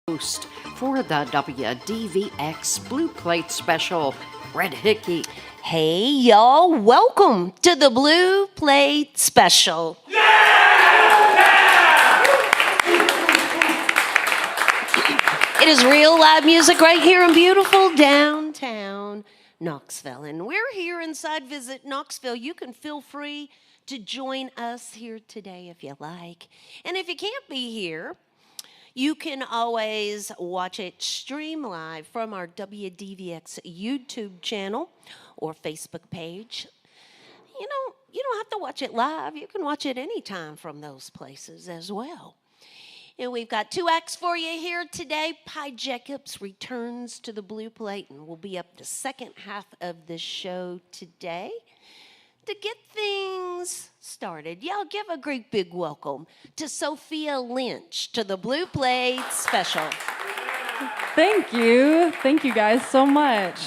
host for the WDVX Blue Plate Special, Red Hickey. Hey, y'all, welcome to the Blue Plate Special. It is real live music right here in beautiful downtown Knoxville. And we're here inside Visit Knoxville. You can feel free to join us here today if you like. And if you can't be here, you can always watch it stream live from our WDVX YouTube channel or Facebook page. You don't have to watch it live. You can watch it anytime from those places as well. And we've got two acts for you here today. Pi Jacobs returns to the Blue Plate and will be up the second half of the show today. To get things started, y'all give a great big welcome to Sofia Lynch to the Blue Plate Special. Thank you. Thank you guys so much.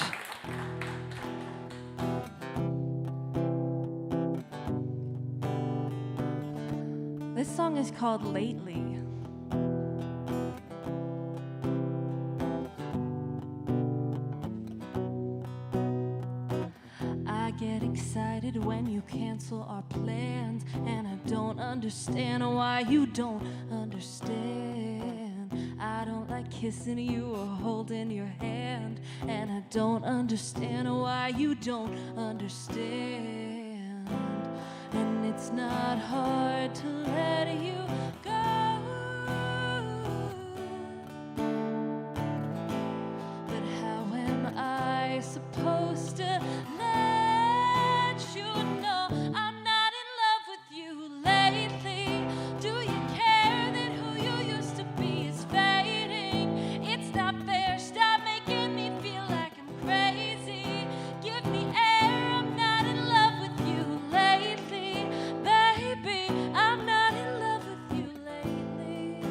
This song is called Lately. I get excited when you cancel our plans, and I don't understand why you don't understand. I don't like kissing you or holding your hand, and I don't understand why you don't understand. And it's not hard to let you go. But how am I supposed to let you know I'm not in love with you lately? Do you care that who you used to be is fading? It's not fair, stop making me feel like I'm crazy. Give me air, I'm not in love with you lately. Baby, I'm not in love with you lately.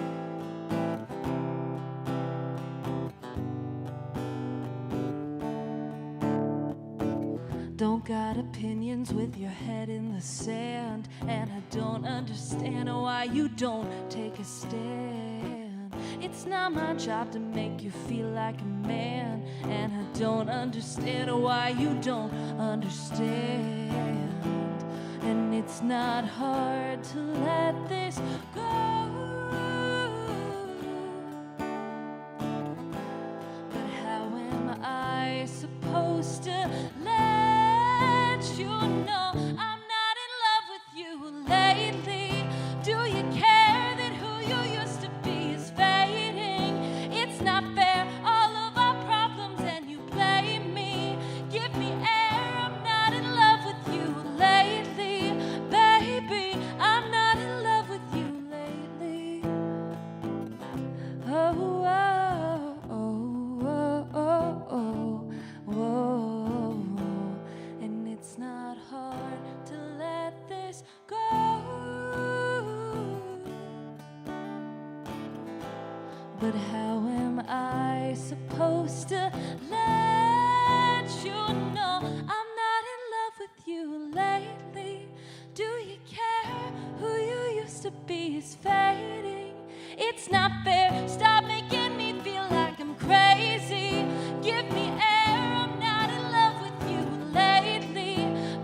Don't got opinions with your head in the sand, and I don't understand why you don't take a stand. It's not my job to make you feel like a man, and I don't understand why you don't understand. And it's not hard to let this go. But how am I supposed to let you know I'm not in love with you lately? Do you care that who you used to be is fading? It's not fair, all of our problems, and you blame me. Give me air, I'm not in love with you lately. Baby, I'm not in love with you lately. Oh, oh, oh, oh, oh, oh, oh. And it's not hard to let this go. But how am I supposed to let you know I'm not in love with you lately? Do you care who you used to be is fading? It's not fair, stop making me feel like I'm crazy. Give me air, I'm not in love with you lately.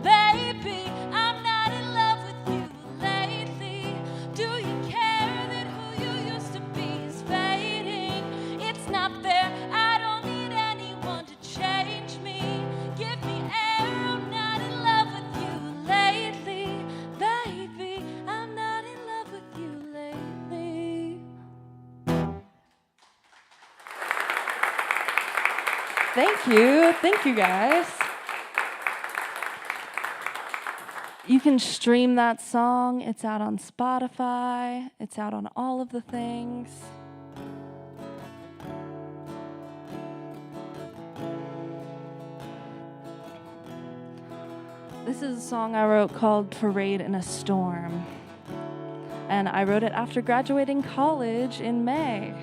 Baby, I'm not in love with you lately. Do you care that who you used to be is fading? It's not fair, I don't need anyone to change me. Give me air, I'm not in love with you lately. Baby, I'm not in love with you lately. Thank you guys. You can stream that song. It's out on Spotify. It's out on all of the things. This is a song I wrote called Parade in a Storm. And I wrote it after graduating college in May.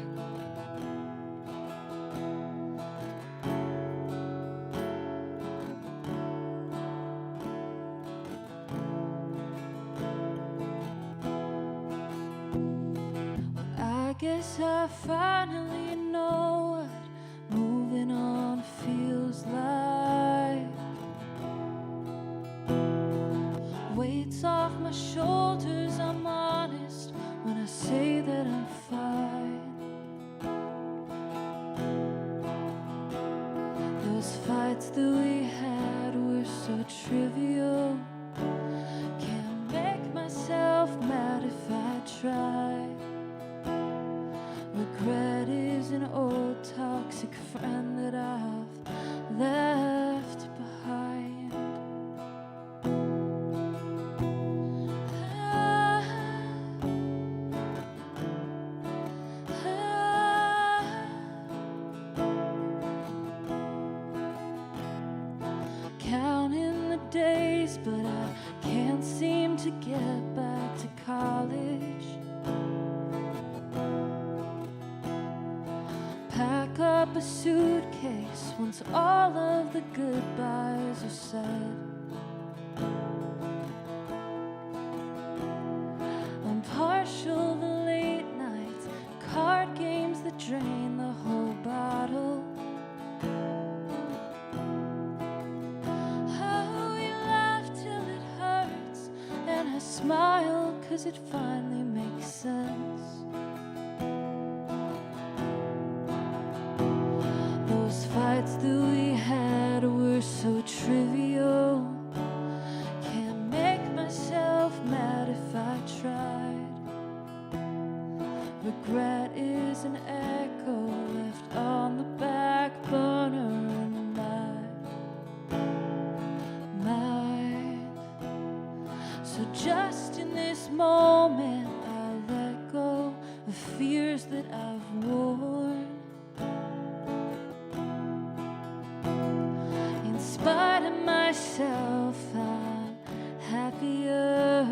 guess I finally know what moving on feels like. Weight's off my shoulders, I'm honest when I say that I'm fine. Those fights that we had were so trivial. Can't make myself mad if I try. Regret is an old toxic friend that I've left behind. Counting the days, but I can't seem to get back to college. Pack up a suitcase once all of the goodbyes are said. I'm partial to late nights, card games that drain the whole bottle. Oh, we laugh till it hurts, and I smile 'cause it finally makes sense. Those fights that we had were so trivial. Can't make myself mad if I tried. Regret is an echo left on the back burner in my mind. So just in this moment I let go of fears that I've worn. In spite of myself, I'm happier.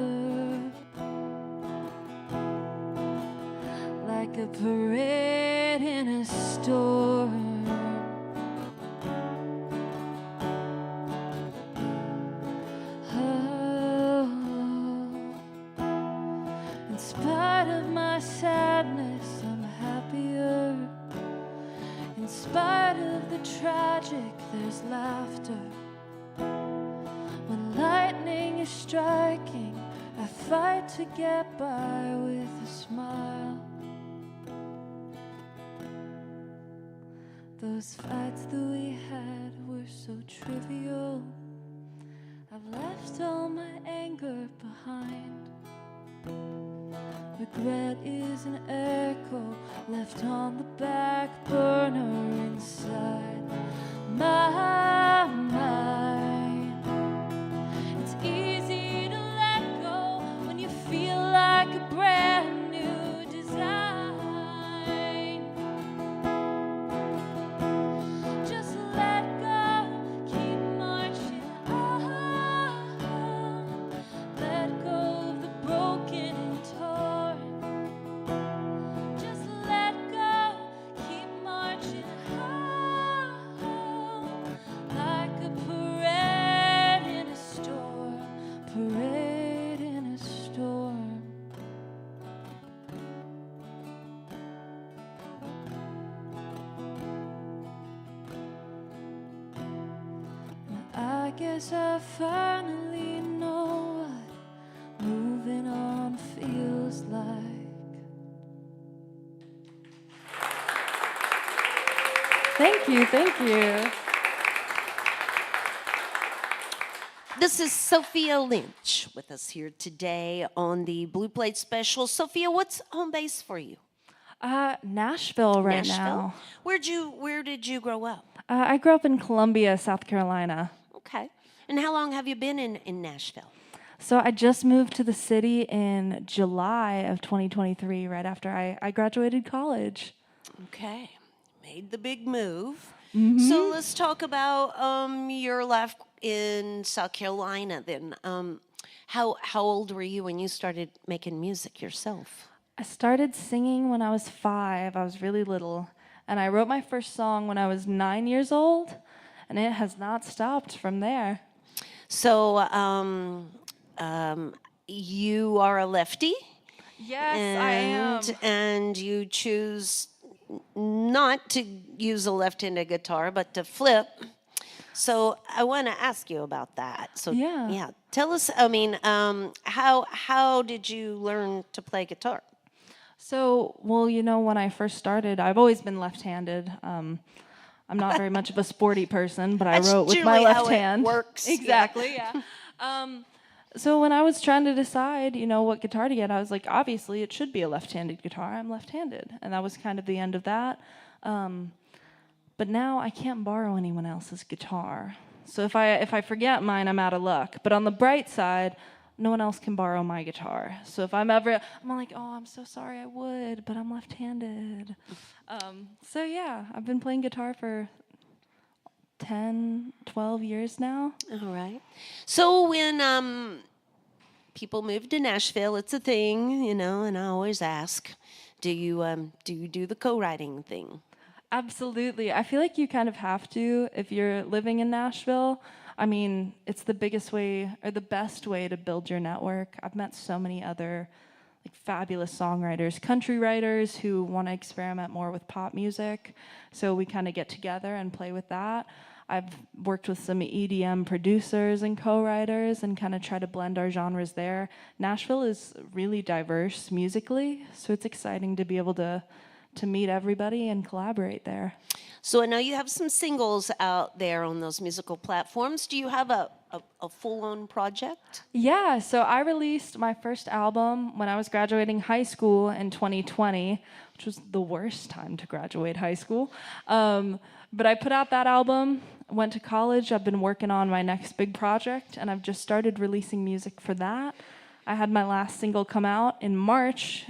Like a parade in a storm. Oh, in spite of my sadness, I'm happier. In spite of the tragic, there's laughter. When lightning is striking, I fight to get by with a smile. Those fights that we had were so trivial. I've left all my anger behind. Regret is an echo left on the back burner inside my mind. It's easy to let go when you feel like a brand new design. Just let go, keep marching on. Let go of the broken and torn. Just let go, keep marching on. Like a parade in a storm, parade in a storm. I guess I finally know what moving on feels like. Thank you, thank you. This is Sofia Lynch with us here today on the Blue Plate Special. Sophia, what's home base for you? Nashville right Nashville? now. Where did you grow up? I grew up in Columbia, South Carolina. Okay. And how long have you been in Nashville? So I just moved to the city in July of 2023, right after I graduated college. Okay. Made the big move. So let's talk about your life in South Carolina then. How old were you when you started making music yourself? I started singing when I was 5. I was really little. And I wrote my first song when I was 9 years old. And it has not stopped from there. So you are a lefty? Yes, I am. And you choose not to use a left-handed guitar, but to flip. So I want to ask you about that. So Yeah. tell us. I mean, how did you learn to play guitar? So, well, when I first started, I've always been left-handed. I'm not very much of a sporty person, but I That's wrote with my generally left how it hand. works, yeah. Exactly, yeah. So when I was trying to decide, what guitar to get, I was like, obviously it should be a left-handed guitar. I'm left-handed, and that was kind of the end of that. But now I can't borrow anyone else's guitar. So if I forget mine, I'm out of luck. But on the bright side, no one else can borrow my guitar. So if I'm like, oh, I'm so sorry, I would, but I'm left-handed. So yeah, I've been playing guitar for 10, 12 years now. All right. So when people move to Nashville, it's a thing, and I always ask, do you do the co-writing thing? Absolutely. I feel like you kind of have to if you're living in Nashville. I mean, it's the biggest way or the best way to build your network. I've met so many other fabulous songwriters, country writers who want to experiment more with pop music. So we kind of get together and play with that. I've worked with some EDM producers and co-writers and kind of try to blend our genres there. Nashville is really diverse musically, so it's exciting to be able to meet everybody and collaborate there. So I know you have some singles out there on those musical platforms. Do you have a full-on project? Yeah, so I released my first album when I was graduating high school in 2020, which was the worst time to graduate high school. But I put out that album, went to college. I've been working on my next big project, and I've just started releasing music for that. I had my last single come out in March.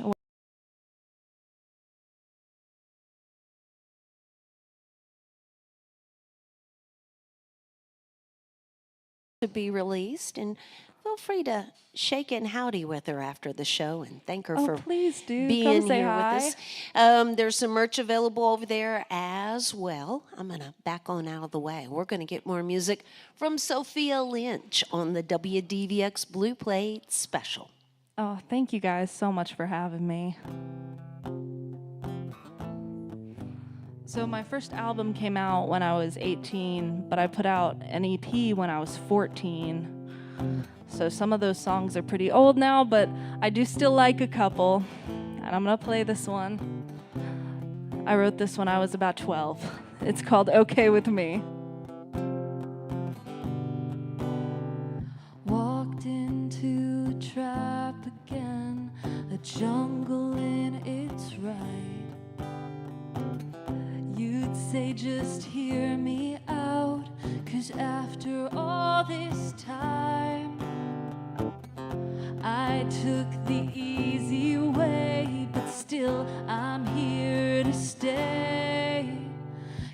To be released, and feel free to shake and howdy with her after the show and thank her for please do. being Come say here hi. with us. There's some merch available over there as well. I'm going to back on out of the way. We're going to get more music from Sofia Lynch on the WDVX Blue Plate Special. Oh, thank you guys so much for having me. So my first album came out when I was 18, but I put out an EP when I was 14. So some of those songs are pretty old now, but I do still like a couple. And I'm gonna play this one. I wrote this when I was about 12. It's called Okay With Me. Walked into a trap again, a jungle in its right. You'd say just hear me out, 'cause after all this time I took the easy way, but still I'm here to stay.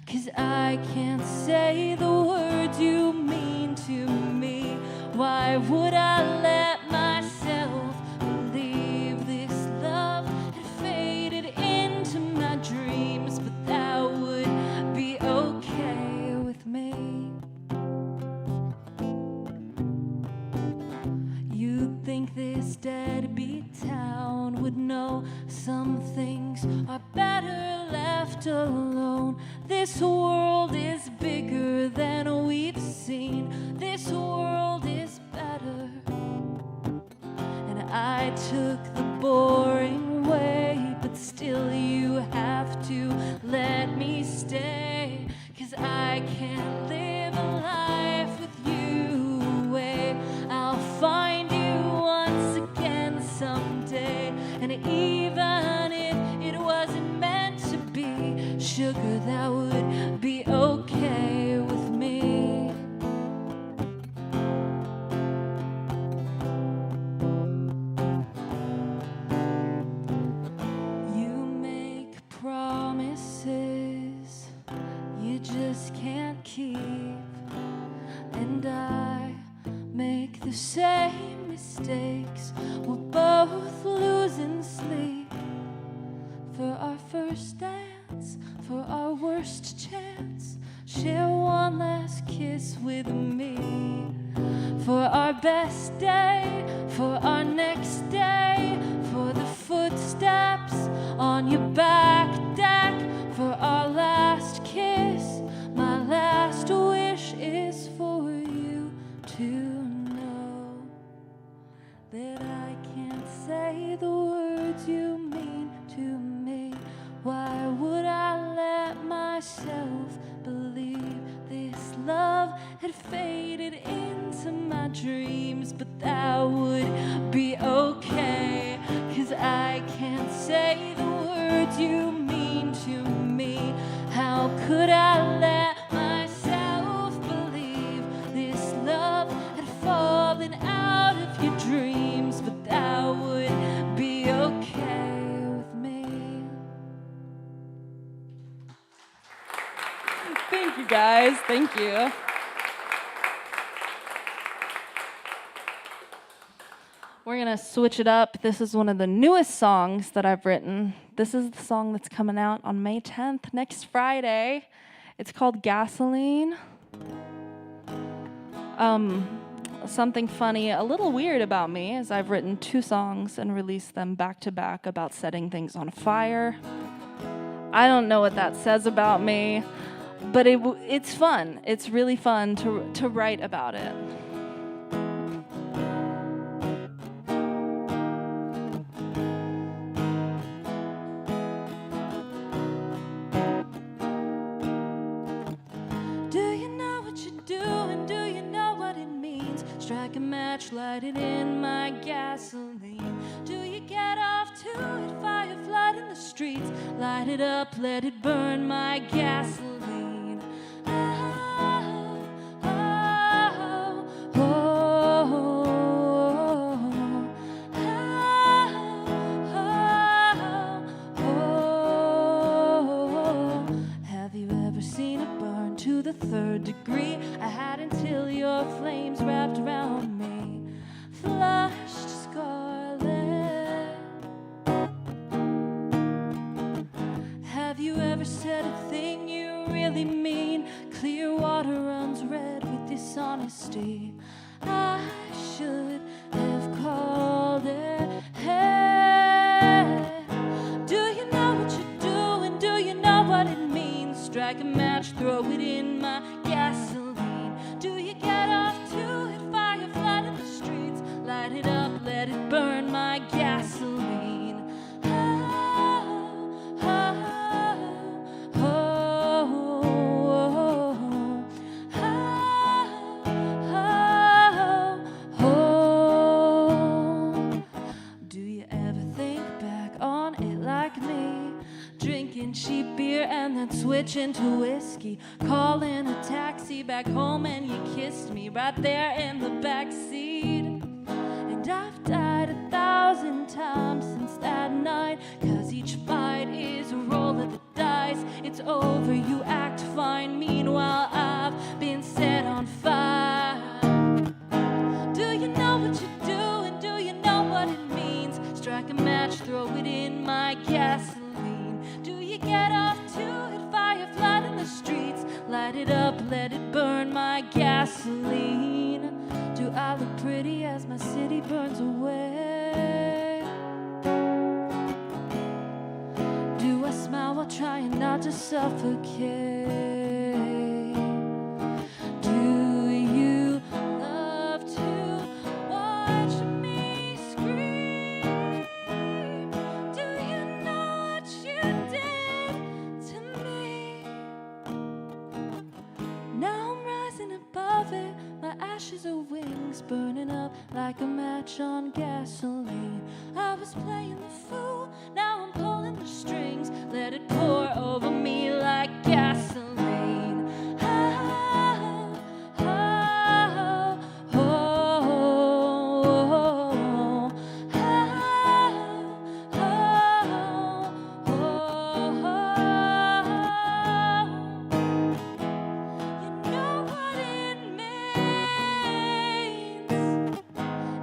'Cause I can't say the words you mean to me. Why would I let myself believe this love had faded into my dreams? But that would be okay with me. You'd think this deadbeat town would know some things are better left alone. This world is bigger than we've seen. This world is better. And I took the boring way, but still you have to let me stay. 'Cause I can't live a life with you away. I'll find you once again someday. And even if it wasn't meant to be, sugar, that would be okay with me. You make promises you just can't keep, and I make the same mistakes. We're both losing sleep for our first dance, for our worst chance. Share one last kiss with me for our best day, for our next day, for the footsteps on your back deck for our last kiss. My last wish is for you to know that I can't say the words you mean to me. Why would I let myself believe this love had faded into my dreams? But that would be okay, 'cause I can't say the words you mean to me. How could I let myself believe this love had fallen out of your dreams? But that would be okay with me. Thank you, guys. Thank you. We're going to switch it up. This is one of the newest songs that I've written. This is the song that's coming out on May 10th, next Friday. It's called Gasoline. Something funny, a little weird about me is I've written 2 songs and released them back to back about setting things on fire. I don't know what that says about me, but it's fun. It's really fun to write about it. Strike a match, light it in my gasoline. Do you get off to it? Fire flood in the streets. Light it up, let it burn my gasoline. Oh, oh, oh, oh, oh. Have you ever seen it burn to the 3rd degree? I had until your flames wrapped around me, flushed scarlet. Have you ever said a thing you really mean? Clear water runs red with dishonesty. I should have called it. Hey, do you know what you're doing? Do you know what it means? Strike a match, throw it in my gasoline. Do you get off to it? Fire flood in the streets. Light it up, let it burn my gasoline. Oh, oh, oh, oh, oh, oh. Do you ever think back on it like me? Drinking cheap beer and then switching to whiskey. Calling a taxi back home and you kissed me right there in the back seat. And I've died 1,000 times since that night, 'cause each fight is a roll of the dice. It's over, you act fine, meanwhile I've been set on fire. Do you know what you're doing? Do you know what it means? Strike a match, throw it in my gasoline. Do you get off to it? Fire flood in the streets. Light it up, let it burn my gasoline. Do I look pretty as my city burns away? Do I smile while trying not to suffocate? Do you love to watch me scream? Do you know what you did to me? Now I'm rising above it. My ashes are wings burning up like a match on gasoline. I was playing the fool, now I'm pulling the strings. Let it pour over me like gasoline. Oh, oh, oh, oh, oh, oh, oh. You know what it means,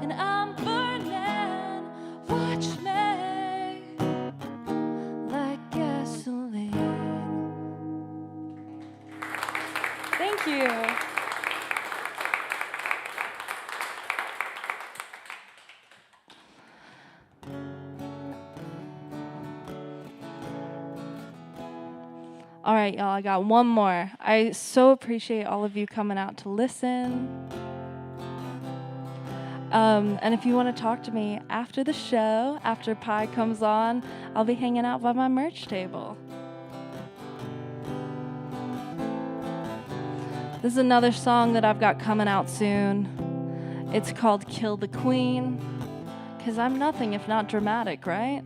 and I'm burning. Watch me like gasoline. Thank you. All right, y'all, I got one more. I so appreciate all of you coming out to listen. And if you want to talk to me after the show, after Pie comes on, I'll be hanging out by my merch table. This is another song that I've got coming out soon. It's called Kill the Queen, because I'm nothing if not dramatic, right?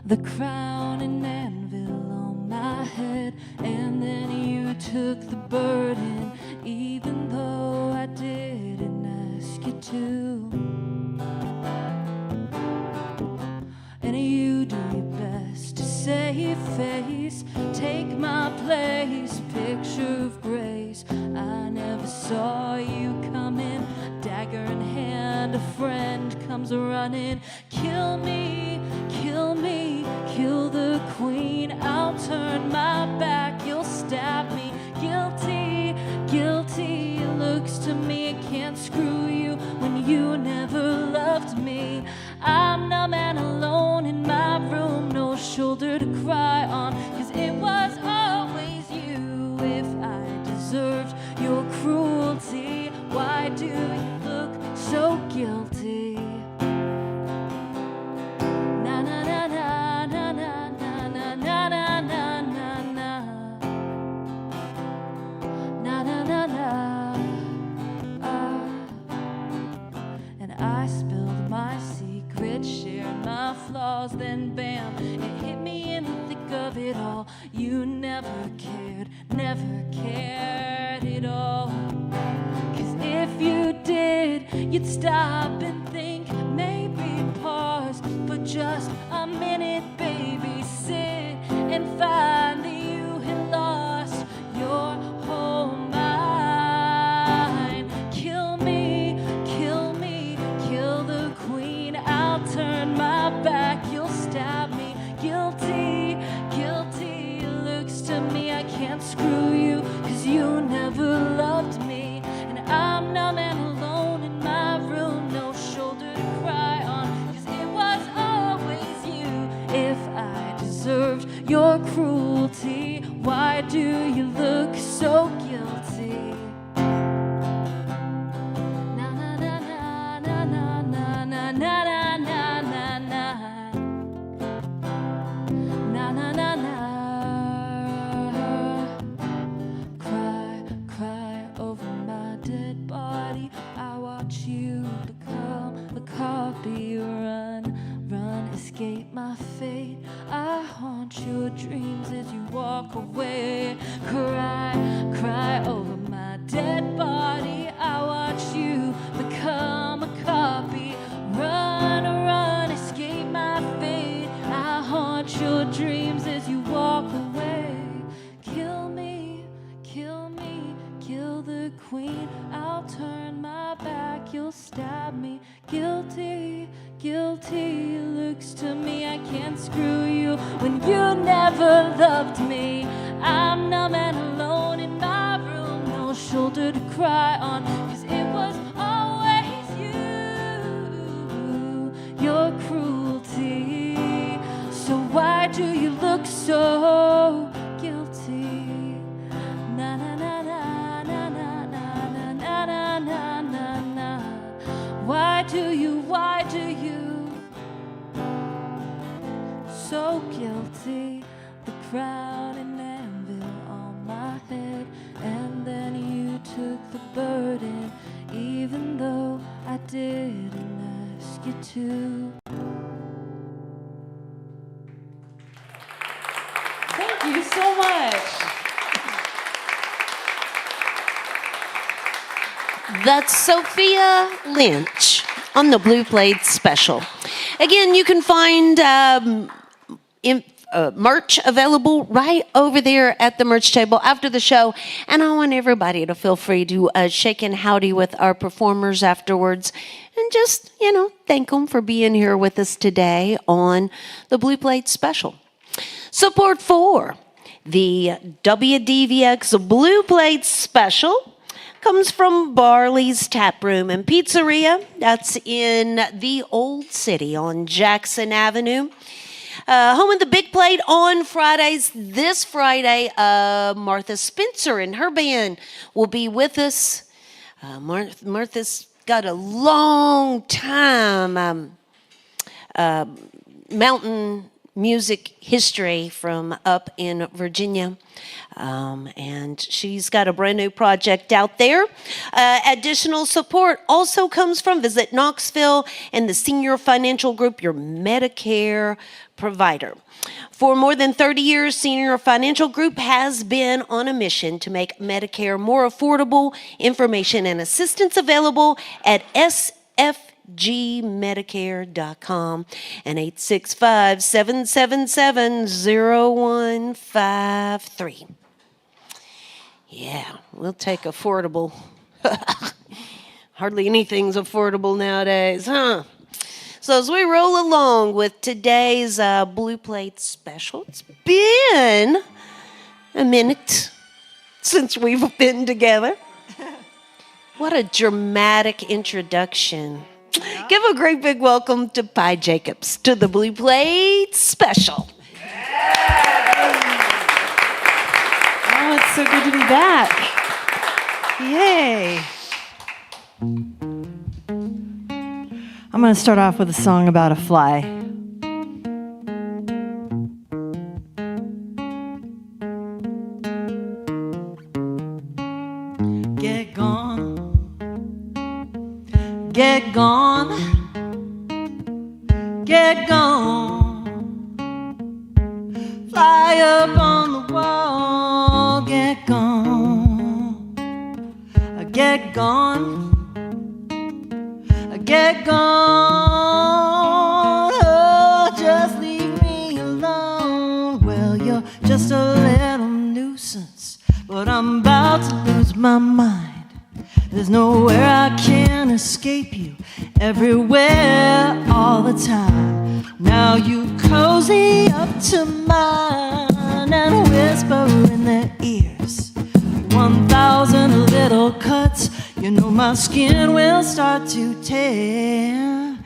The crown and anvil on my head, and then you took the burden, even though I didn't ask you to. And you do your best to save face, take my place, picture of grace. I never saw you coming, dagger in hand, a friend comes running. Kill me, kill me, kill the queen. I'll turn my back, you'll stab me. Guilty, guilty, it looks to me I can't screw you when you never loved me. I'm numb and alone in my room, no shoulder to cry on, 'cause it was always you. If I deserved your cruelty, why do you look so guilty? Na na na na na na na na na na na na na na na na. And I spilled my secret, shared my flaws, then bam, it hit me in the thick of it all. You never cared at all. 'Cause if you did, you'd stop and think, maybe pause for just a minute, baby, sit and find that you had lost your whole mind. Kill me, kill me, kill the queen. I'll turn my back, you'll stab me. Guilty, guilty, it looks to me I can't screw you, 'cause you never loved me. And I'm numb and alone in my room, no shoulder to cry on, 'cause it was always you. If I deserved your cruelty, why do you look so guilty? Na na na na na na na na na na na na na na na na. Cry, cry over my dead body. I watch you become a copy. Run, run, escape my fate. I haunt your dreams as you walk away. Cry, cry over my dead body. I watch you become a copy. Run, run, escape my fate. I haunt your dreams as you walk away. Kill me, kill me, kill the queen. I'll turn my back, you'll stab me. Guilty, guilty, it looks to me I can't screw you when you never loved me. I'm numb and alone in my room, no shoulder to cry on, 'cause it was always you, your cruelty. So why do you look so guilty? Na na na na na na na na na na na na. Why do you so guilty? The crown and anvil on my head, and then you took the burden, even though I didn't ask you to. Thank you so much. That's Sofia Lynch on the Blue Plate Special. Again, you can find merch available right over there at the merch table after the show. And I want everybody to feel free to shake and howdy with our performers afterwards and just, thank them for being here with us today on the Blue Plate Special. Support for the WDVX Blue Plate Special comes from Barley's Tap Room and Pizzeria. That's in the Old City on Jackson Avenue. Home of the Big Plate on Fridays. This Friday, Martha Spencer and her band will be with us. Martha's got a long time mountain music history from up in Virginia. And she's got a brand new project out there. Additional support also comes from Visit Knoxville and the Senior Financial Group, your Medicare provider. For more than 30 years, Senior Financial Group has been on a mission to make Medicare more affordable. Information and assistance available at sfgmedicare.com and 865-777-0153. Yeah, we'll take affordable. Hardly anything's affordable nowadays, huh? So as we roll along with today's Blue Plate special, it's been a minute since we've been together. What a dramatic introduction. Yeah. Give a great big welcome to Pi Jacobs to the Blue Plate special. Oh, it's so good to be back. Yay. I'm going to start off with a song about a fly. Get gone. Get gone. Get gone. Fly up on the wall. Get gone. Get gone. Get gone, oh, just leave me alone. Well, you're just a little nuisance, but I'm about to lose my mind. There's nowhere I can escape you, everywhere, all the time. Now you cozy up to mine and whisper in their ears 1,000 little cuts. You know my skin will start to tear.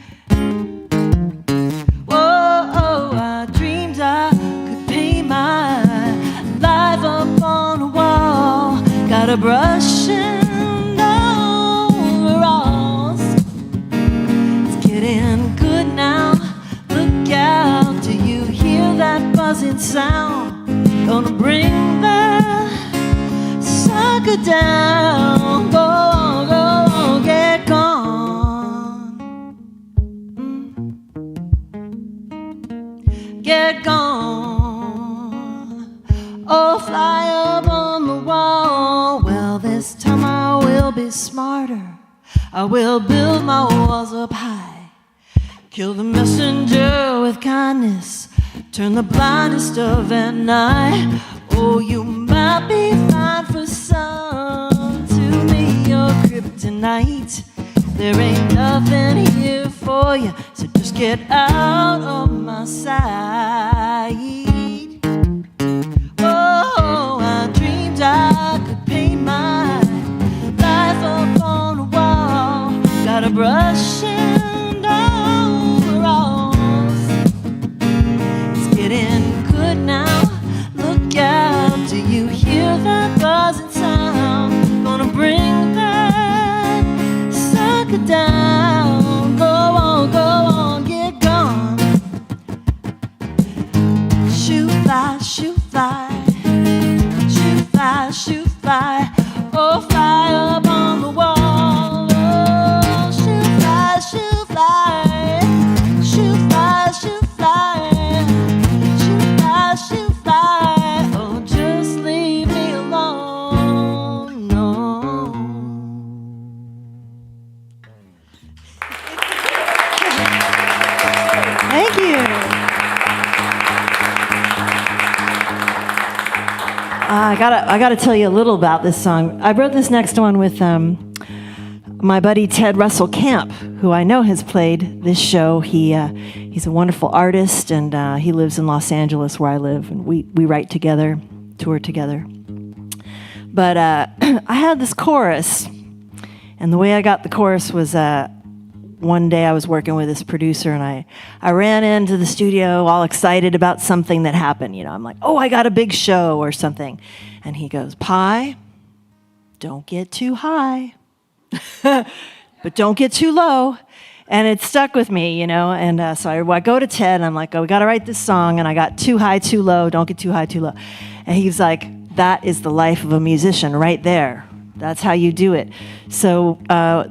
Whoa, I dreamed I could paint my life up on a wall. Got a brush and overalls. It's getting good now. Look out, do you hear that buzzing sound? Gonna bring the sucker down. Go on, get gone. Get gone. Oh, fly up on the wall. Well, this time I will be smarter. I will build my walls up high. Kill the messenger with kindness. Turn the blindest of an eye. Oh, you might be fine for some. To me, you're kryptonite. There ain't nothing here for you, so just get out of my sight. Oh, I dreamed I could paint my life up on a wall. Got a brush and overalls. It's getting good now. Look out, do you hear that buzzing sound? Gonna bring that sucker down. Go on, get gone. Shoot fly, shoot fly. Shoot fly, shoot fly. Oh, fly up on the wall. Oh, shoot fly, shoot fly. Shoot fly, shoot fly. Shoot fly, shoot fly. Oh, just leave me alone. No. Thank you. I gotta tell you a little about this song. I wrote this next one with my buddy Ted Russell Camp, who I know has played this show. He's a wonderful artist, and he lives in Los Angeles, where I live, and we write together, tour together. But I had this chorus, and the way I got the chorus was one day I was working with this producer, and I ran into the studio all excited about something that happened. You know, I'm like, oh, I got a big show or something. And he goes, Pi, don't get too high, but don't get too low. And it stuck with me, you know. And so I go to Ted, and I'm like, oh, we got to write this song. And I got too high, too low, don't get too high, too low. And he's like, that is the life of a musician right there. That's how you do it. So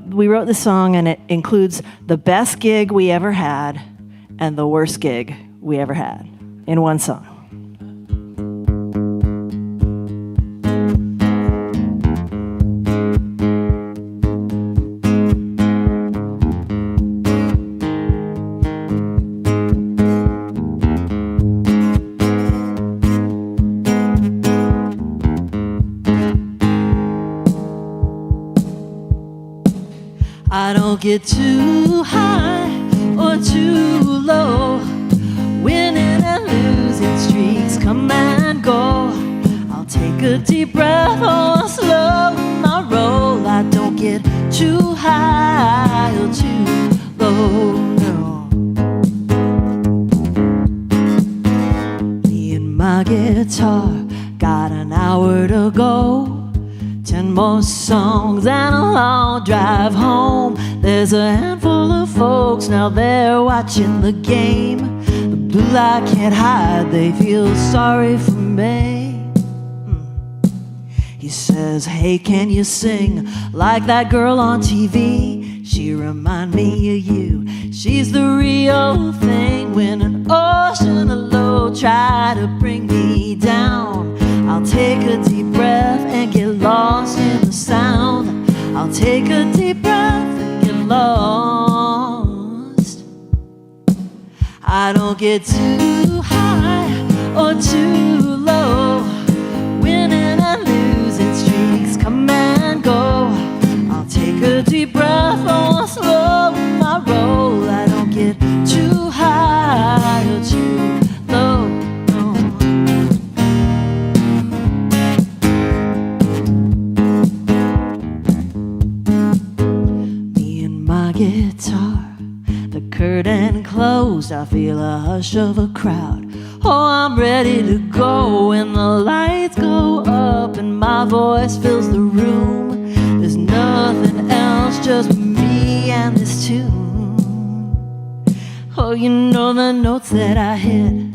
we wrote this song, and it includes the best gig we ever had and the worst gig we ever had in one song. I don't get too high or too low. Winning and losing streaks come and go. I'll take a deep breath or slow my roll. I don't get too high or too low, no. Me and my guitar got an hour to go. 10 more songs and a long drive home. There's a handful of folks, now they're watching the game. The blue light can't hide, they feel sorry for me. He says, hey, can you sing like that girl on TV? She remind me of you, she's the real thing. When an ocean of low try to bring me down, I'll take a deep breath and get lost in the sound. I'll take a deep breath and get lost. I don't get too high or too low. Winning and losing streaks come and go. I'll take a deep breath or slow my roll. I don't get too high or too low. Guitar, the curtain closed, I feel a hush of a crowd. Oh, I'm ready to go when the lights go up and my voice fills the room. There's nothing else, just me and this tune. Oh, you know the notes that I hit,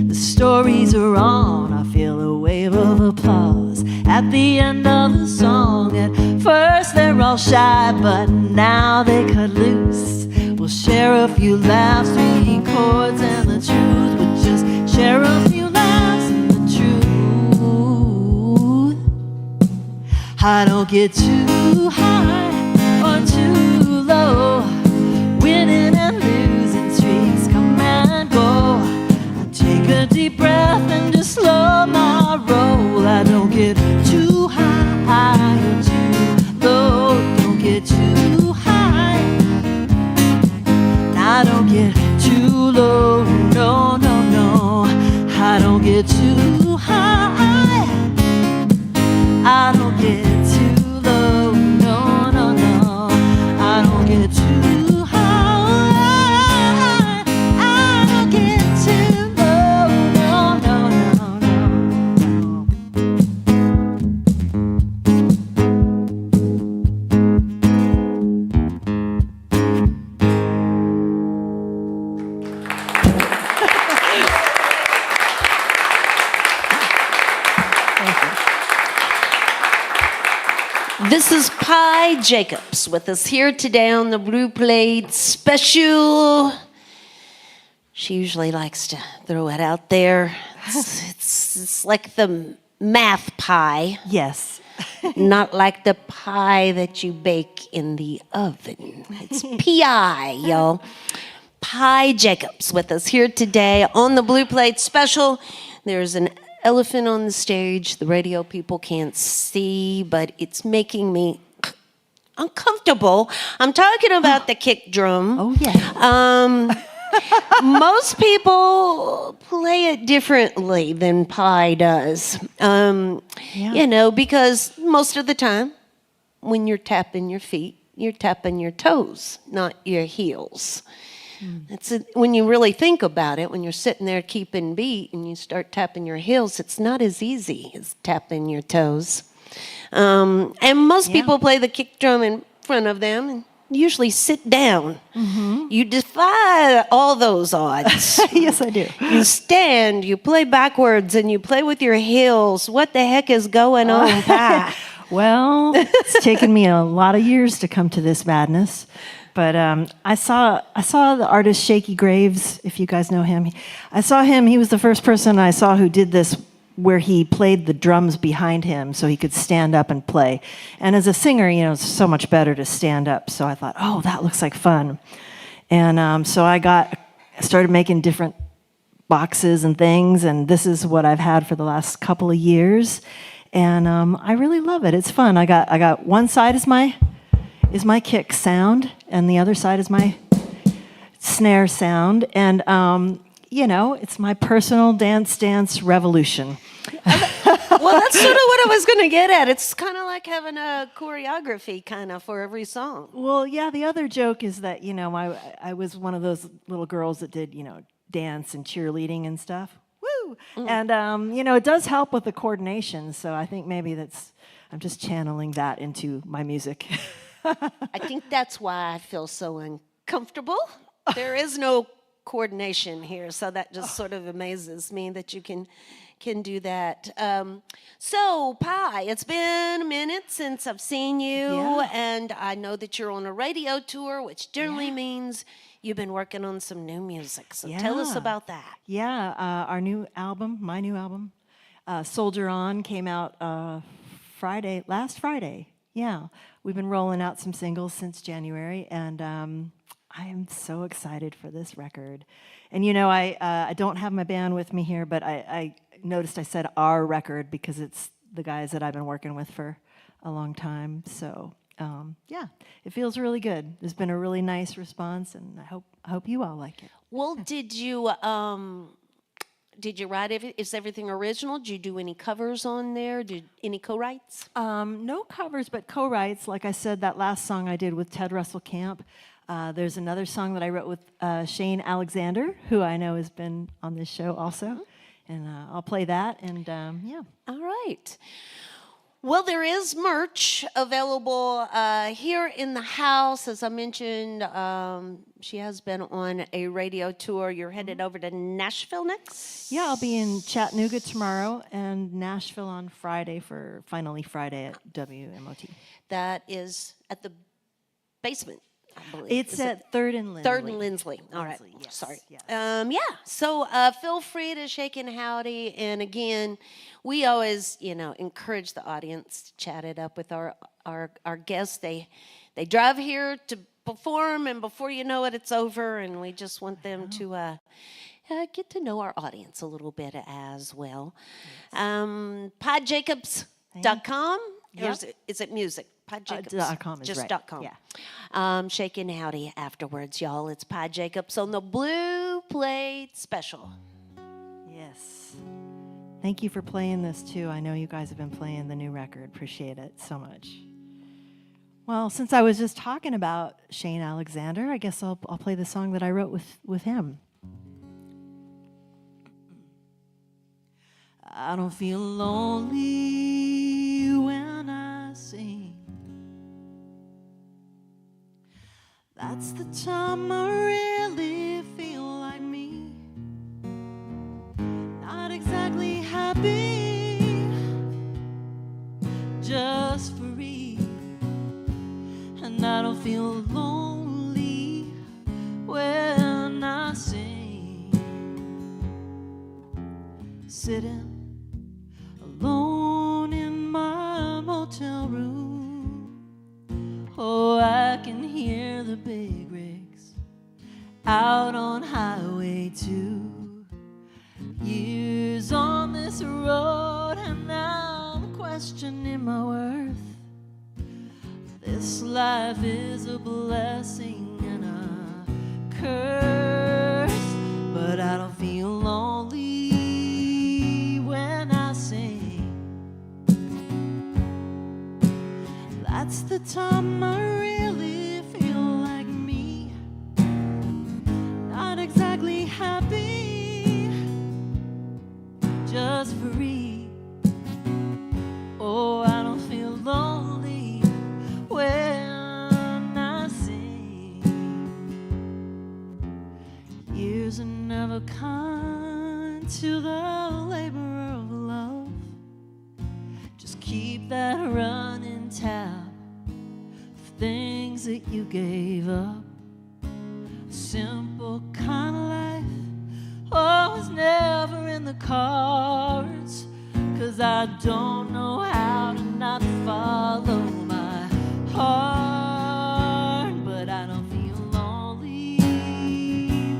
the stories are on. I feel a wave of applause at the end of the song. At first they're all shy, but now they cut loose. We'll share a few laughs, 3 chords and the truth. We'll just share a few laughs and the truth. I don't get too high or too low. Winning and losing streaks come and go. I take a deep breath and just slow my roll. I don't get too high or too low. Don't get too high. I don't get too low. No, no, no. I don't get too high. I don't get too low. No, no, no. I don't get too high. I don't get too low. No, no, no, This is Pi Jacobs with us here today on the Blue Plate Special. She usually likes to throw it out there. It's like the math pie. Yes. Not like the pie that you bake in the oven. It's P.I., y'all. Pi Jacobs with us here today on the Blue Plate Special. There's an elephant on the stage. The radio people can't see, but it's making me uncomfortable. I'm talking about the kick drum. Oh, yeah. Most people play it differently than Pi does. You know, because most of the time when you're tapping your feet, you're tapping your toes, not your heels. When you really think about it, when you're sitting there keeping beat and you start tapping your heels, it's not as easy as tapping your toes. And most people play the kick drum in front of them and usually sit down. You defy all those odds. Yes, I do. You stand, you play backwards, and you play with your heels. What the heck is going on, Pi? Well, it's taken me a lot of years to come to this madness. But I saw the artist Shaky Graves, if you guys know him. I saw him. He was the first person I saw who did this, where he played the drums behind him so he could stand up and play. And as a singer, you know, it's so much better to stand up. So I thought, oh, that looks like fun. And so I started making different boxes and things, and this is what I've had for the last couple of years. And I really love it. It's fun. I got one side is my kick sound, and the other side is my snare sound. And you know, it's my personal dance revolution. Well, that's sort of what I was going to get at. It's kind of like having a choreography kind of for every song. Well, yeah, the other joke is that, you know, I was one of those little girls that did, you know, dance and cheerleading and stuff. Woo! And, you know, it does help with the coordination. So I think maybe I'm just channeling that into my music. I think that's why I feel so uncomfortable. There is no coordination here, so that just sort of amazes me that you can do that. So, Pi, it's been a minute since I've seen you, and I know that you're on a radio tour, which generally means you've been working on some new music. So tell us about that. Yeah, our new album, my new album, Soldier On, came out last Friday. Yeah, we've been rolling out some singles since January, and I am so excited for this record. And you know, I don't have my band with me here, but I noticed I said our record because it's the guys that I've been working with for a long time. So yeah, it feels really good. There's been a really nice response, and I hope you all like it. Well, did you write it? Is everything original? Did you do any covers on there? Did any co-writes? No covers, but co-writes. Like I said, that last song I did with Ted Russell Camp. There's another song that I wrote with Shane Alexander, who I know has been on this show also. And I'll play that, and yeah. All right. Well, there is merch available here in the house. As I mentioned, she has been on a radio tour. You're headed over to Nashville next? Yeah, I'll be in Chattanooga tomorrow and Nashville on Friday finally Friday at WMOT. That is at the basement, I believe. It's at 3rd and Lindsley. 3rd and Lindsley. All right. Yes, Sorry. yes. Yeah. So feel free to shake and howdy. And again, we always, you know, encourage the audience to chat it up with our guests. They drive here to perform, and before you know it, it's over. And we just want them to get to know our audience a little bit as well. Yes. PodJacobs.com. Or is it music? .com is just right. .com. Yeah. Shaking howdy afterwards, y'all. It's Pi Jacobs on the Blue Plate Special. Yes. Thank you for playing this too. I know you guys have been playing the new record. Appreciate it so much. Well, since I was just talking about Shane Alexander, I guess I'll play the song that I wrote with him. I don't feel lonely when I sing. That's the time I really feel like me. Not exactly happy, just free. And I don't feel lonely when I sing. Sitting alone in my motel room. Oh, I can hear the big rigs out on Highway 2. Years on this road, and now I'm questioning my worth. This life is a blessing and a curse. are never kind to the labor of love. Just keep that running tab of things that you gave up. A simple kind of life, oh, it's never in the cards. 'Cause I don't know how to not follow my heart. But I don't feel lonely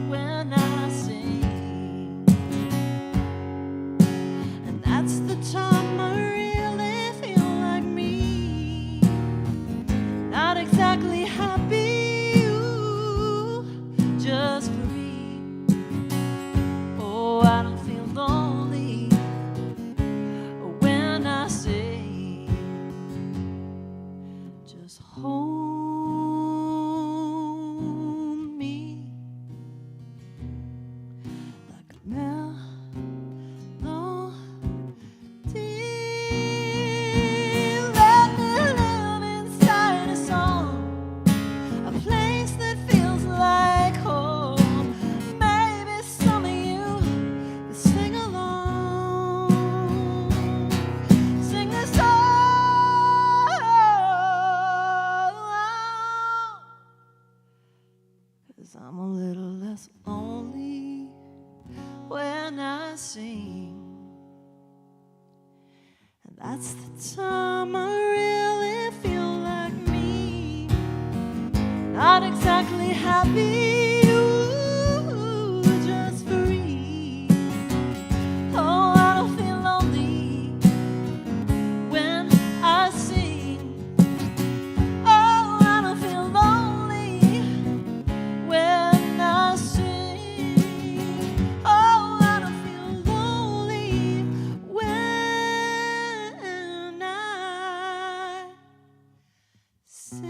when I sing. And that's the time I really feel like me. Not exactly happy, ooh, just free. Oh, I don't feel lonely when I say, just hold me like a melody. Let me live inside a song, a place that feels like home. Maybe some of you could sing along, sing this song. 'Cause I'm a little less lonely when I sing. And that's the time I really feel like me. Not exactly happy, ooh, just free. Oh, I don't feel lonely when I sing. Oh, I don't feel lonely when I sing. Oh, I don't feel lonely when I sing.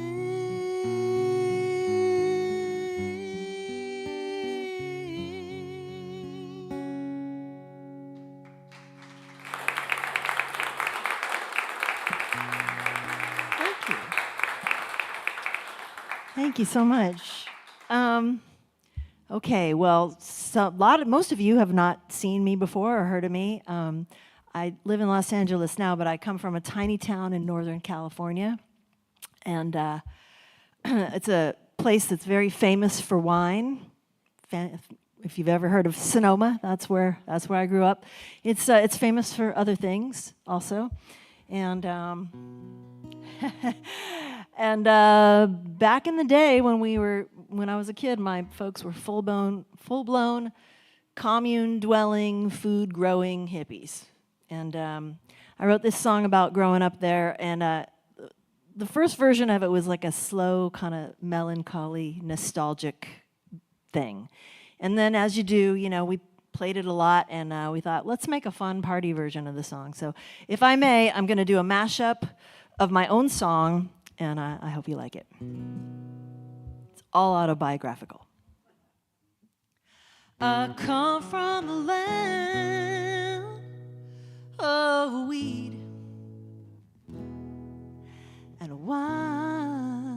Thank you. Thank you so much. Okay, well, most of you have not seen me before or heard of me. I live in Los Angeles now, but I come from a tiny town in Northern California, and it's a place that's very famous for wine. If you've ever heard of Sonoma, that's where I grew up. It's famous for other things also, and and back in the day when I was a kid, my folks were full-blown commune-dwelling, food-growing hippies, and I wrote this song about growing up there, and the first version of it was like a slow, kind of melancholy, nostalgic thing. And then as you do, we played it a lot, and we thought, let's make a fun party version of the song. So if I may, I'm going to do a mashup of my own song, and I hope you like it. It's all autobiographical. I come from the land of weed and wine,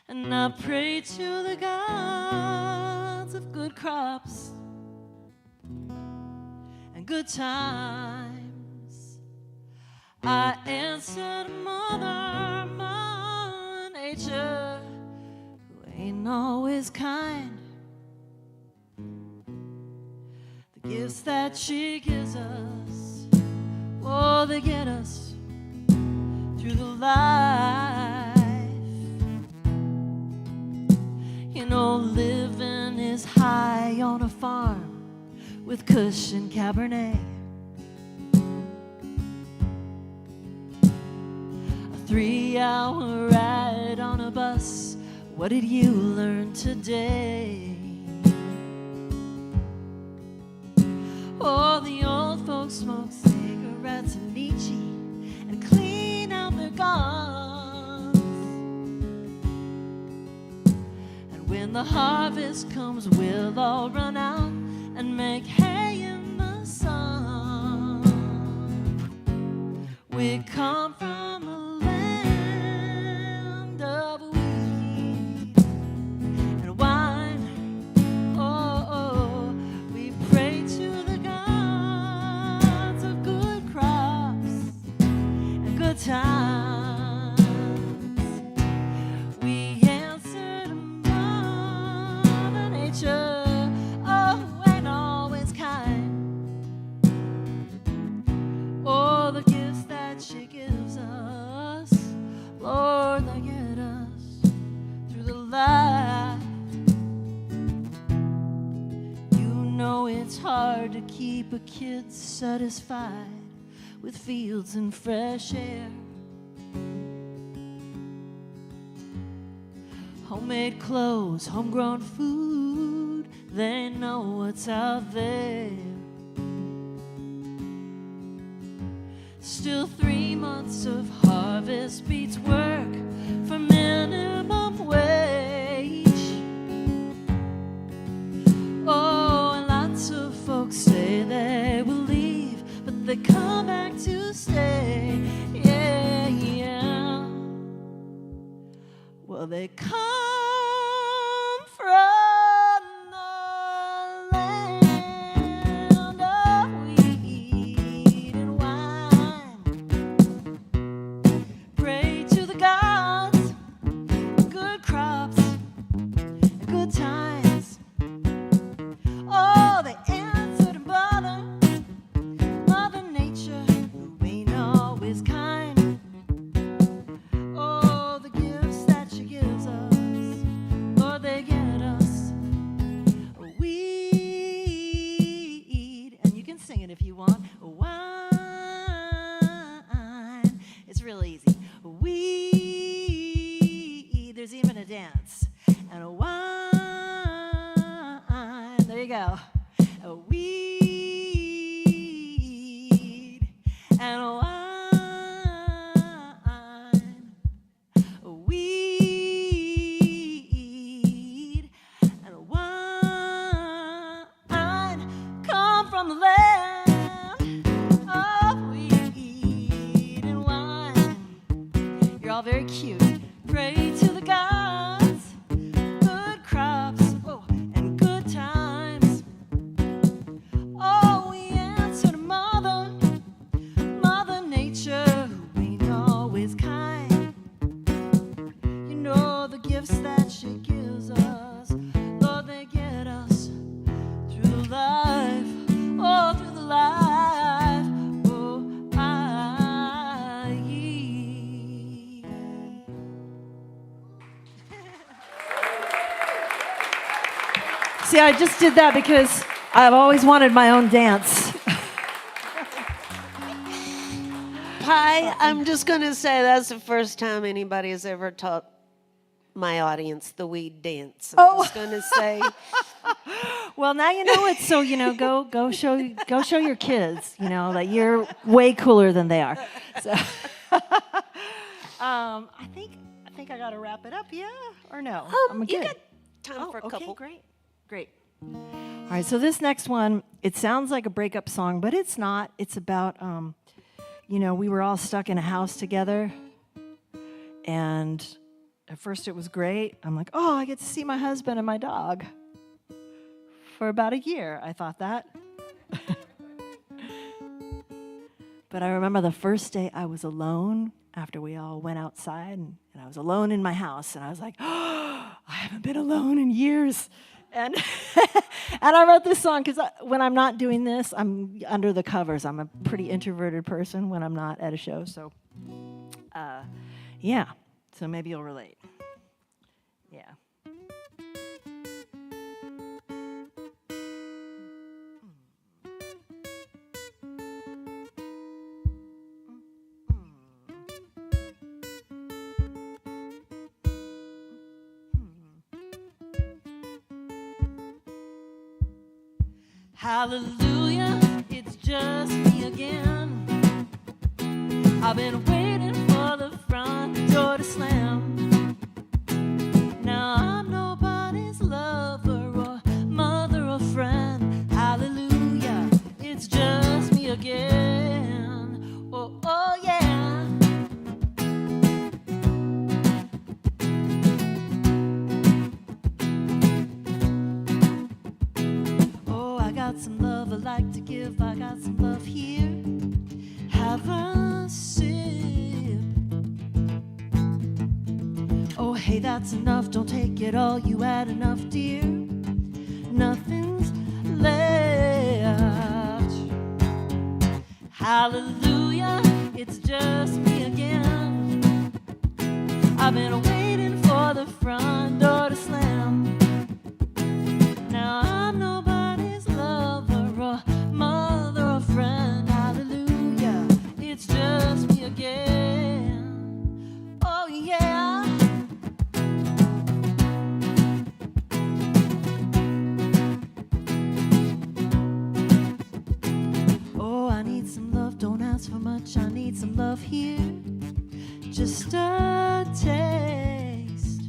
and I pray to the gods of good crops and good times. I answered Mother Nature, who ain't always kind. The gifts that she gives us, oh, they get us through the life. Living is high on a farm with Kush and Cabernet. A 3-hour ride on a bus. What did you learn today? Oh, the old folks smoke cigarettes and Nietzsche and clean out their guns. And when the harvest comes, we'll all run out and make hay in the sun. We come from a land of weed and wine hard to keep a kid satisfied with fields and fresh air. Homemade clothes, homegrown food, they know what's out there. Still 3 months of harvest beats work for minimum wage. Oh, and lots of folks say they will leave, but they come back to stay. Yeah, yeah. Well, they come from the land of wheat and wine. Pray to the gods, good crops, and good times. Oh, they answer to Mother Nature, who ain't always kind. Oh, the gifts that she gives us, Lord, they get us a weed. And you can sing it if you want. A wine. It's real easy. A weed. There's even a dance. And a wine. There you go. A weed. And a wine. A weed and a wine come from the land of wheat and wine. You're all very cute. Pray to the gods, good crops, oh, and good times. Oh, we answer to Mother Nature, who ain't always kind. You know the gifts that she gives us, Lord, they get us through life, oh, through the life, oh, See, I just did that because I've always wanted my own dance. Pi, I'm just going to say that's the first time anybody has ever taught my audience the weed dance. I'm just going to say. Well, now you know it, so go show your kids, that you're way cooler than they are. So, I think I got to wrap it up, yeah, or no? I'm You good. got time for a couple. Okay, great. All right, so this next one, it sounds like a breakup song, but it's not. It's about, we were all stuck in a house together, and at first it was great. I'm like, oh, I get to see my husband and my dog for about a year. I thought that. But I remember the first day I was alone after we all went outside, and I was alone in my house, and I was like, oh, I haven't been alone in years. And and I wrote this song because when I'm not doing this, I'm under the covers. I'm a pretty introverted person when I'm not at a show. So, yeah. So maybe you'll relate. Yeah. Hallelujah, it's just me again. I've been waiting for the front door to slam. Now I'm nobody's lover or mother or friend. Hallelujah, it's just me again. Oh, oh yeah. Oh, I got some love I like to give. I got some love here. Have a sip. Oh, hey, that's enough. Don't take it all. You had enough, dear. Nothing's left. Hallelujah, it's just me again. I've been waiting for the front door to slam. Now I'm nobody's lover or just a taste.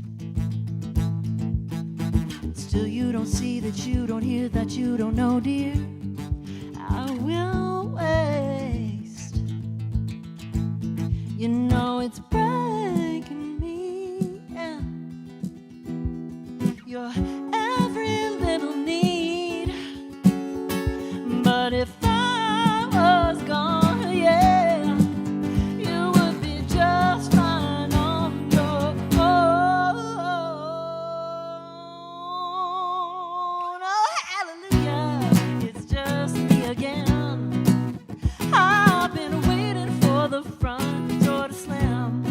Still you don't see, that you don't hear, that you don't know, dear, I will waste. You know it's breaking me, yeah. Your every little need. But if I was gone, yeah, you would be just fine on your own. Oh, hallelujah, it's just me again. I've been waiting for the front door to slam.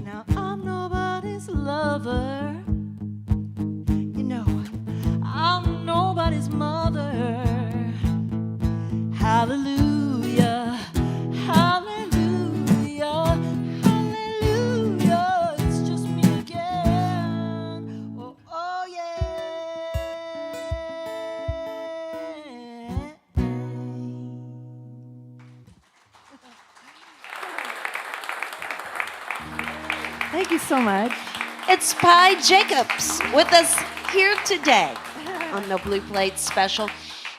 Now I'm nobody's lover. You know, I'm nobody's mother. Hallelujah, hallelujah, hallelujah. It's just me again. Oh, oh yeah. Thank you so much. It's Pi Jacobs with us here today on the Blue Plate Special.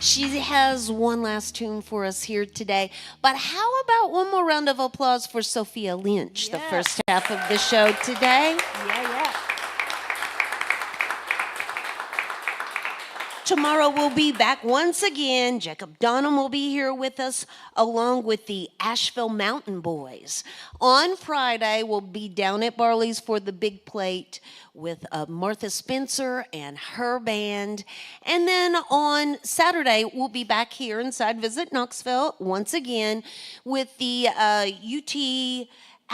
She has one last tune for us here today. But how about one more round of applause for Sofia Lynch, the first half of the show today? Yeah. Tomorrow we'll be back once again. Jacob Donham will be here with us, along with the Asheville Mountain Boys. On Friday, we'll be down at Barley's for the Big Plate with Martha Spencer and her band. And then on Saturday, we'll be back here inside Visit Knoxville once again with the UT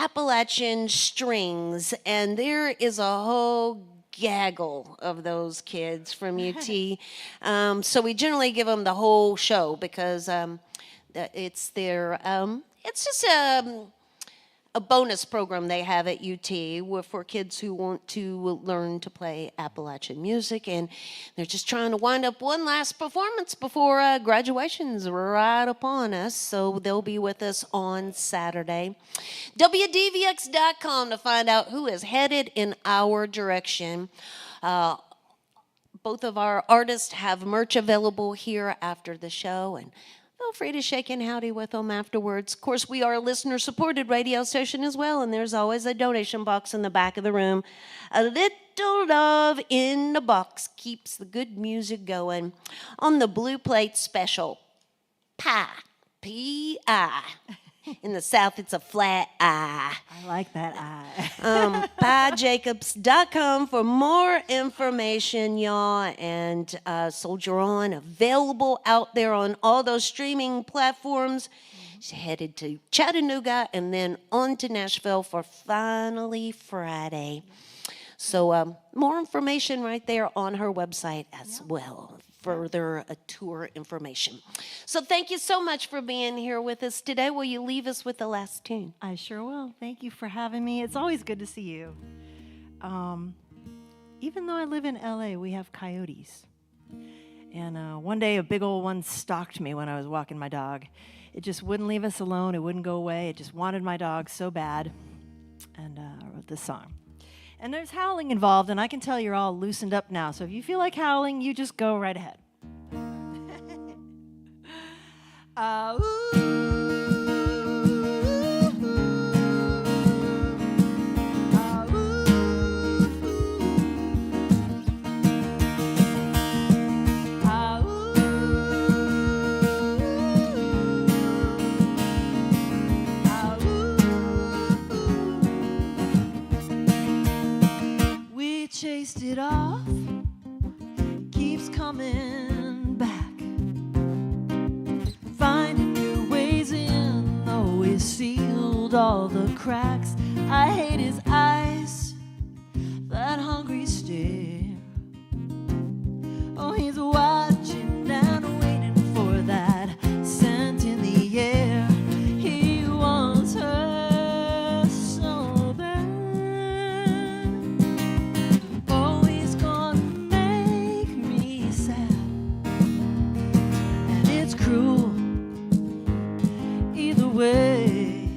Appalachian Strings. And there is a whole gaggle of those kids from UT. So we generally give them the whole show because it's their, it's just a bonus program they have at UT for kids who want to learn to play Appalachian music. And they're just trying to wind up one last performance before graduation's right upon us. So they'll be with us on Saturday. WDVX.com to find out who is headed in our direction. Both of our artists have merch available here after the show, and feel free to shake and howdy with them afterwards. Of course, we are a listener-supported radio station as well, and there's always a donation box in the back of the room. A little love in the box keeps the good music going on the Blue Plate Special. Pi, P-I. In the South, it's a flat I. I like that eye. PiJacobs.com for more information, y'all. And Soldier On, available out there on all those streaming platforms. She's headed to Chattanooga and then on to Nashville for finally Friday. So more information right there on her website as well. Further tour information. So thank you so much for being here with us today. Will you leave us with the last tune? I sure will. Thank you for having me. It's always good to see you. Even though I live in LA, we have coyotes. And one day a big old one stalked me when I was walking my dog. It just wouldn't leave us alone. It wouldn't go away. It just wanted my dog so bad. And I wrote this song. And there's howling involved, and I can tell you're all loosened up now. So if you feel like howling, you just go right ahead. We chased it off, keeps coming back, finding new ways in, though he sealed all the cracks. I hate his eyes, that hungry stare. Oh, he's watching and waiting for that scent in the air. He wants her so bad. Oh, he's gonna make me sad, and it's cruel either way.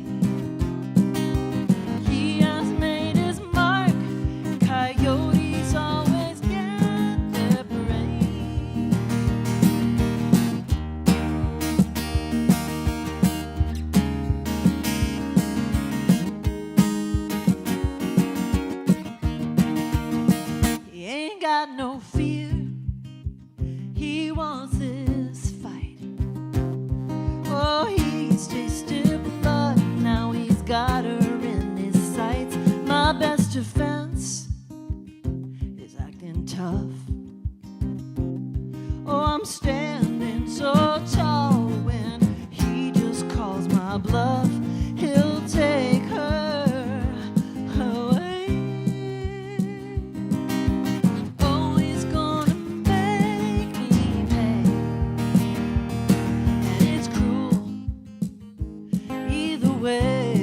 coyotes always get their parade. He ain't got no fear, he wants this fight. Oh, he's tasted blood, now he's got her in his sights. My best defense is acting tough. Oh, I'm standing so tall when he just calls my bluff. He'll take her away. Oh, he's gonna make me pay, and it's cruel either way.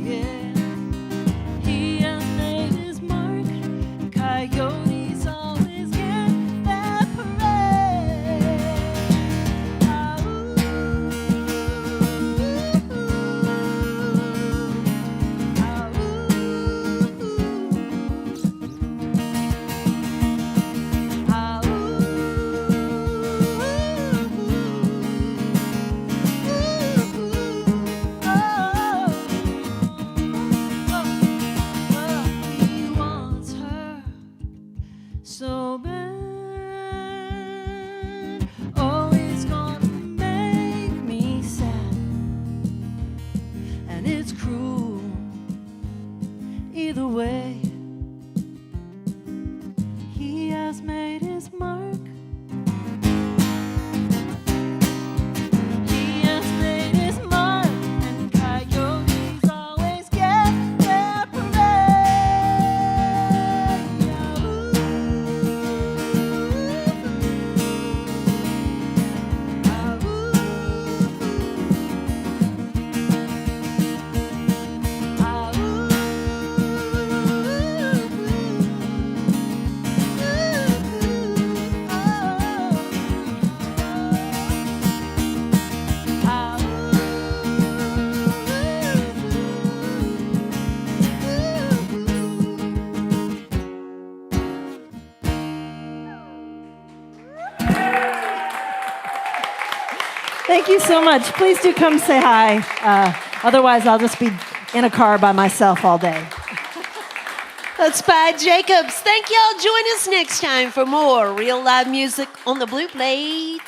Yeah. He has made his mark. Coyotes always get that parade. Ah, ooh, ah, ooh, ah, he wants her so bad. Oh, he's gonna make me sad, and it's cruel either way. He has made his mark. He has made his mark, and coyotes always get their parade. Ah, ooh, ah, ooh, ah, Thank you so much. Please do come say hi. Otherwise, I'll just be in a car by myself all day. That's Spy Jacobs. Thank y'all. Join us next time for more real live music on the Blue Plates.